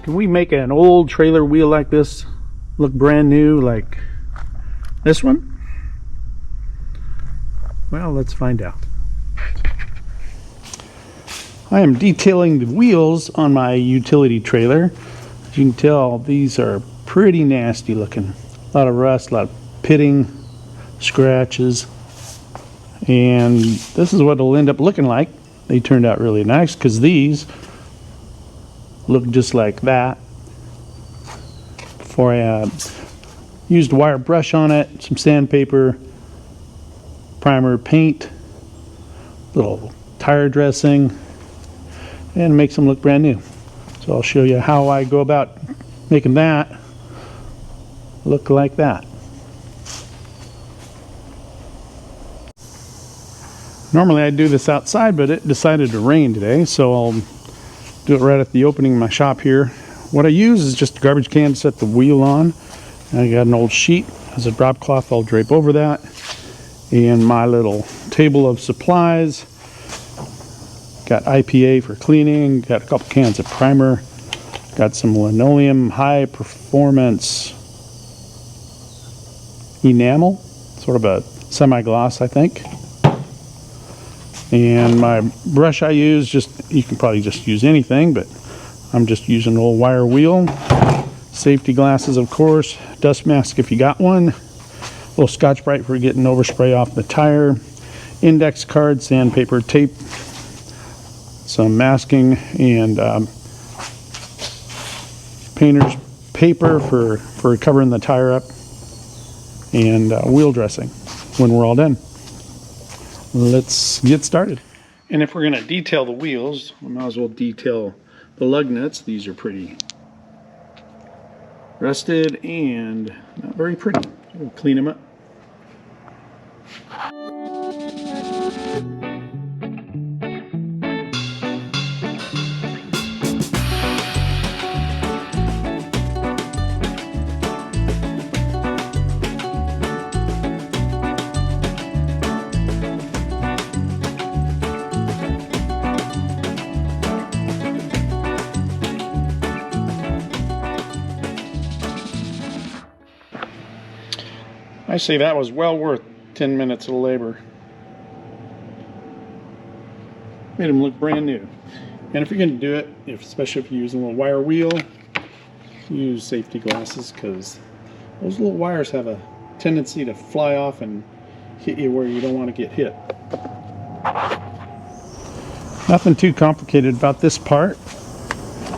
Can we make an old trailer wheel like this look brand new like this one? Well, let's find out. I am detailing the wheels on my utility trailer. As you can tell, these are pretty nasty looking. A lot of rust, a lot of pitting, scratches. And this is what it'll end up looking like. They turned out really nice because these look just like that. Before I used a wire brush on it, some sandpaper, primer, paint, little tire dressing, and makes them look brand new. So I'll show you how I go about making that look like that. Normally I'd do this outside, but it decided to rain today, so I'll do it right at the opening of my shop here. What I use is just a garbage can to set the wheel on. I got an old sheet as a drop cloth. I'll drape over that. And my little table of supplies. Got IPA for cleaning. Got a couple cans of primer. Got some linoleum high performance enamel. Sort of a semi-gloss, I think. And my brush I use, you can probably just use anything, but I'm just using an old wire wheel. Safety glasses, of course. Dust mask if you got one. A little Scotch-Brite for getting overspray off the tire. Index card, sandpaper, tape. Some masking and painter's paper for covering the tire up. And wheel dressing when we're all done. Let's get started. And if we're going to detail the wheels, we might as well detail the lug nuts. These are pretty rusted and not very pretty. We'll clean them up. I say that was well worth 10 minutes of labor. Made them look brand new. And if you're going to do it, especially if you're using a little wire wheel, use safety glasses because those little wires have a tendency to fly off and hit you where you don't want to get hit. Nothing too complicated about this part.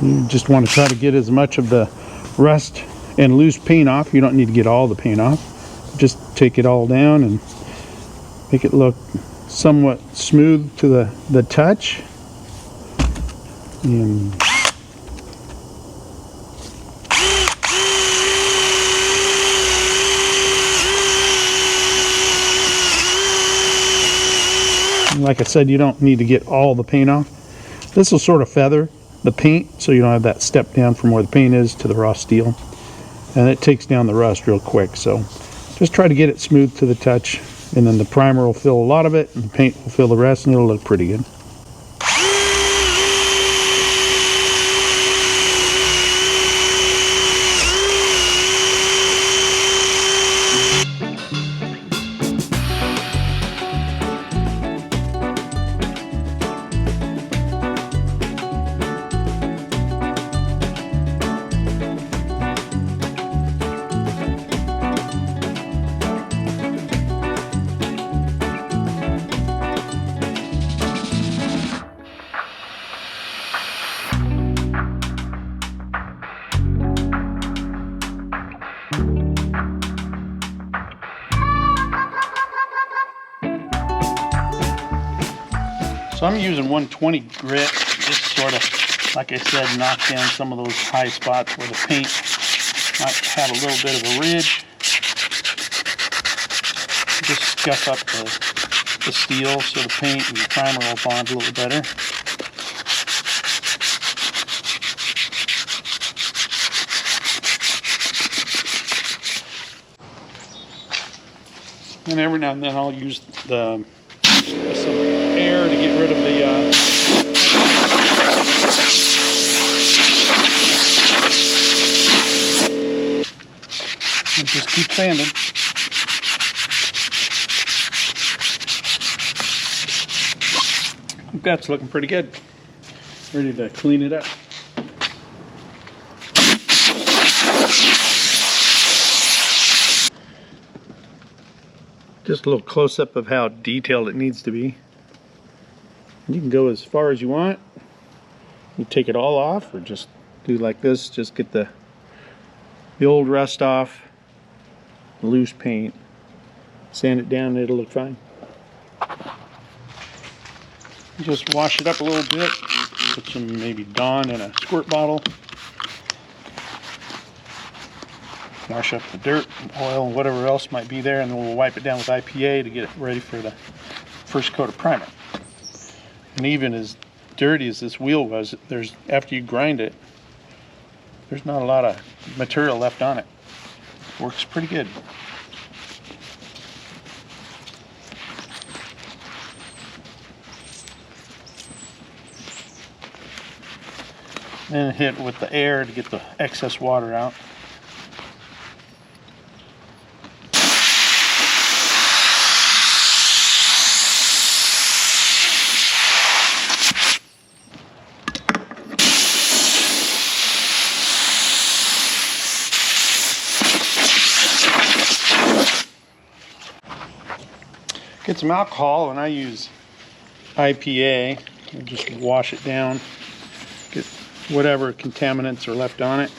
You just want to try to get as much of the rust and loose paint off. You don't need to get all the paint off. Just take it all down and make it look somewhat smooth to the touch. And like I said, you don't need to get all the paint off. This will sort of feather the paint so you don't have that step down from where the paint is to the raw steel. And it takes down the rust real quick. So just try to get it smooth to the touch, and then the primer will fill a lot of it, and the paint will fill the rest, and it'll look pretty good. So I'm using 120 grit, just sort of, like I said, knock down some of those high spots where the paint might have a little bit of a ridge. Just scuff up the steel so the paint and the primer will bond a little better. And every now and then I'll use some air to get rid of the sanded. That's looking pretty good. Ready to clean it up. Just a little close-up of how detailed it needs to be. You can go as far as you want. You take it all off, or just do like this. Just get the old rust off, loose paint, sand it down, and it'll look fine. Just wash it up a little bit. Put some maybe Dawn in a squirt bottle. Wash up the dirt, oil, and whatever else might be there, and then we'll wipe it down with IPA to get it ready for the first coat of primer. And even as dirty as this wheel was, after you grind it, there's not a lot of material left on it. Works pretty good. Then hit with the air to get the excess water out. Get some alcohol, and I use IPA. And just wash it down. Get whatever contaminants are left on it.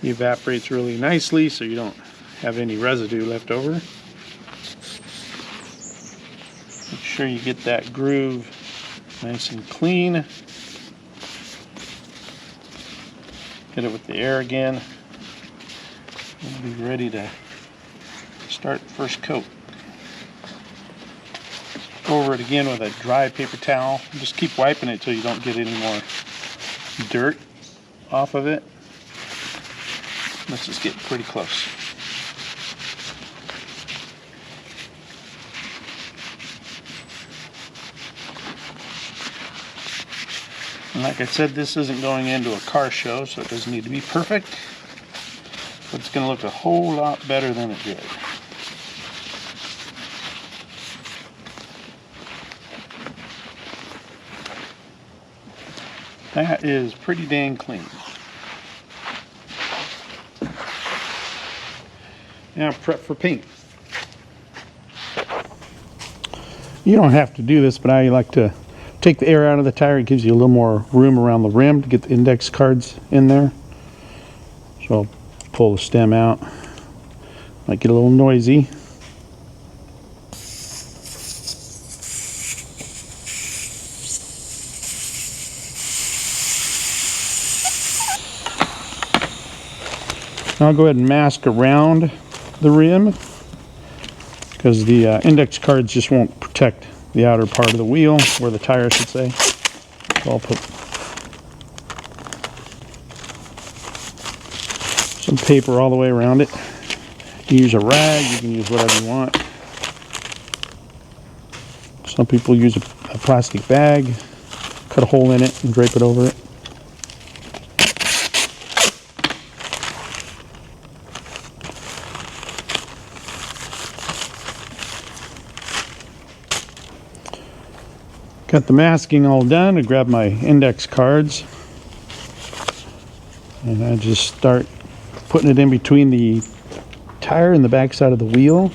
It evaporates really nicely, so you don't have any residue left over. Make sure you get that groove nice and clean. Hit it with the air again. We'll be ready to start the first coat. Go over it again with a dry paper towel. Just keep wiping it until you don't get any more dirt off of it. Let's just get pretty close. And like I said, this isn't going into a car show, so it doesn't need to be perfect. But it's going to look a whole lot better than it did. That is pretty dang clean. Now prep for paint. You don't have to do this, but I like to take the air out of the tire. It gives you a little more room around the rim to get the index cards in there. So I'll pull the stem out. Might get a little noisy. I'll go ahead and mask around the rim because the index cards just won't protect the outer part of the wheel, or the tire I should say. So I'll put some paper all the way around it. You can use a rag, you can use whatever you want. Some people use a plastic bag, cut a hole in it and drape it over it. Got the masking all done. I grab my index cards and I just start putting it in between the tire and the back side of the wheel.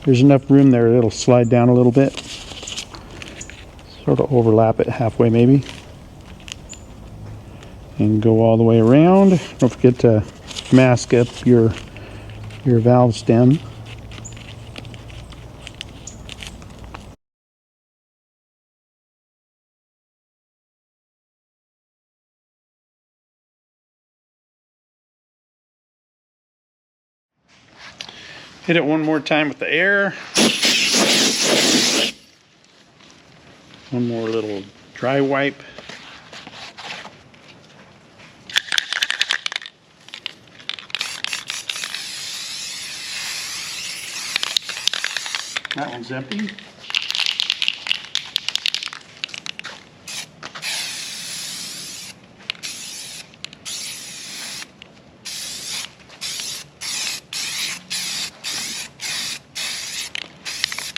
There's enough room there it'll slide down a little bit. Sort of overlap it halfway maybe. And go all the way around. Don't forget to mask up your valve stem. Hit it one more time with the air. One more little dry wipe. That one's empty.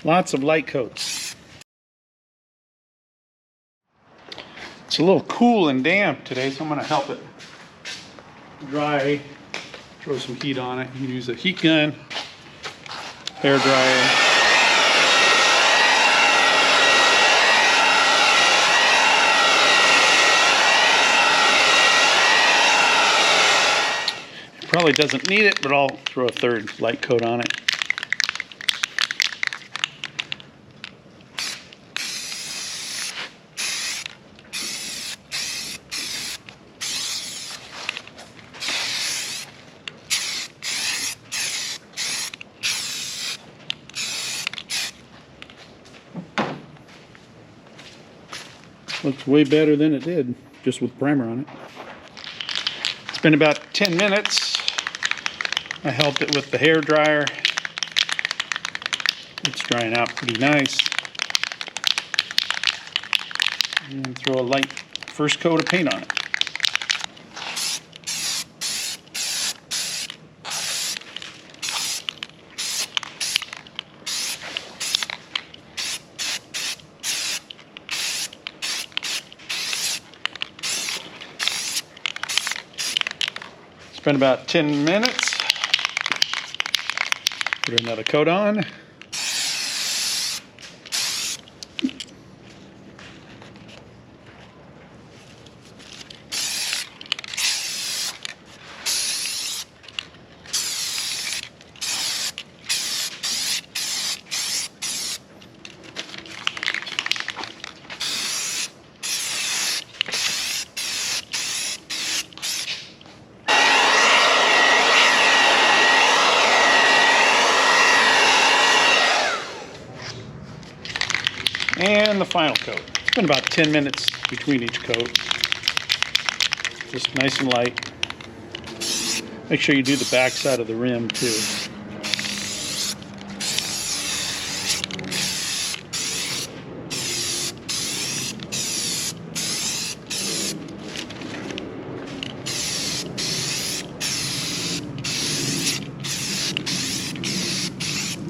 Lots of light coats. It's a little cool and damp today, so I'm going to help it dry. Throw some heat on it. You can use a heat gun, hair dryer. Probably doesn't need it, but I'll throw a third light coat on it. Looks way better than it did, just with primer on it. It's been about 10 minutes. I helped it with the hair dryer. It's drying out pretty nice. And then throw a light first coat of paint on it. It's been about 10 minutes. Put another coat on. And the final coat. It's been about 10 minutes between each coat. Just nice and light. Make sure you do the back side of the rim too.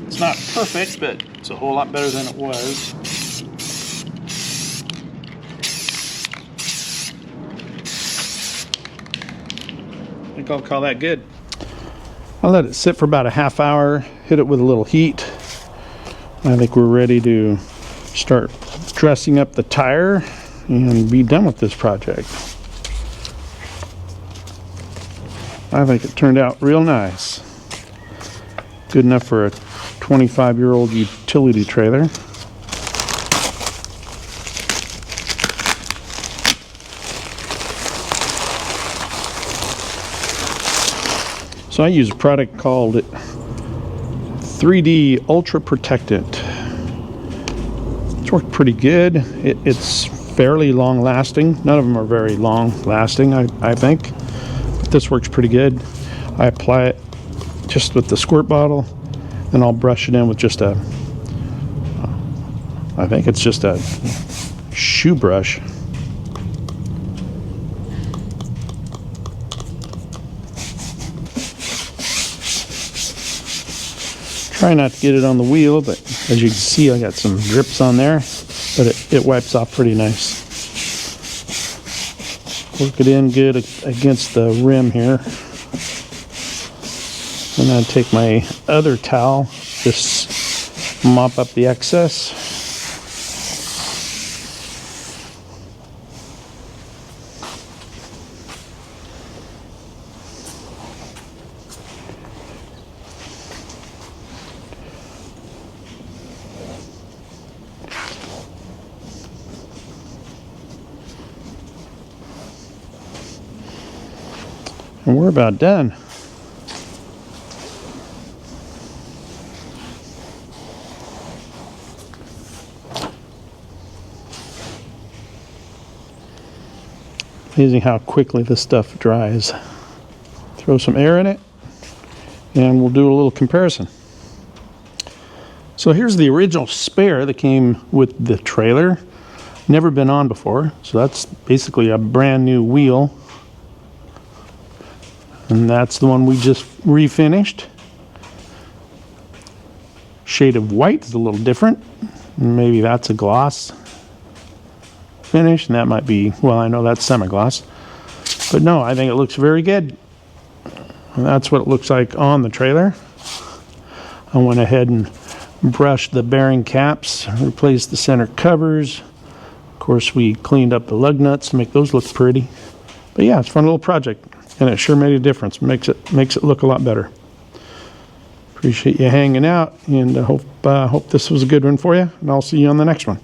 It's not perfect, but it's a whole lot better than it was. I think I'll call that good. I'll let it sit for about a half hour, hit it with a little heat. I think we're ready to start dressing up the tire and be done with this project. I think it turned out real nice. Good enough for a 25-year-old utility trailer. So I use a product called 3D Ultra Protectant. It's worked pretty good. It's fairly long lasting. None of them are very long lasting, I think. But this works pretty good. I apply it just with the squirt bottle, and I'll brush it in with just a, I think it's just a shoe brush. Try not to get it on the wheel, but as you can see, I got some drips on there, but it wipes off pretty nice. Work it in good against the rim here. And then take my other towel, just mop up the excess. And we're about done. Amazing how quickly this stuff dries. Throw some air in it and we'll do a little comparison. So here's the original spare that came with the trailer. Never been on before, so that's basically a brand new wheel. And that's the one we just refinished. shade of white is a little different. Maybe that's a gloss finish, and that might be, well, I know that's semi-gloss. But no, I think it looks very good. And that's what it looks like on the trailer. I went ahead and brushed the bearing caps, replaced the center covers. Of course, we cleaned up the lug nuts to make those look pretty. But yeah, it's a fun little project, and it sure made a difference. Makes it look a lot better. Appreciate you hanging out, and I hope this was a good one for you, and I'll see you on the next one.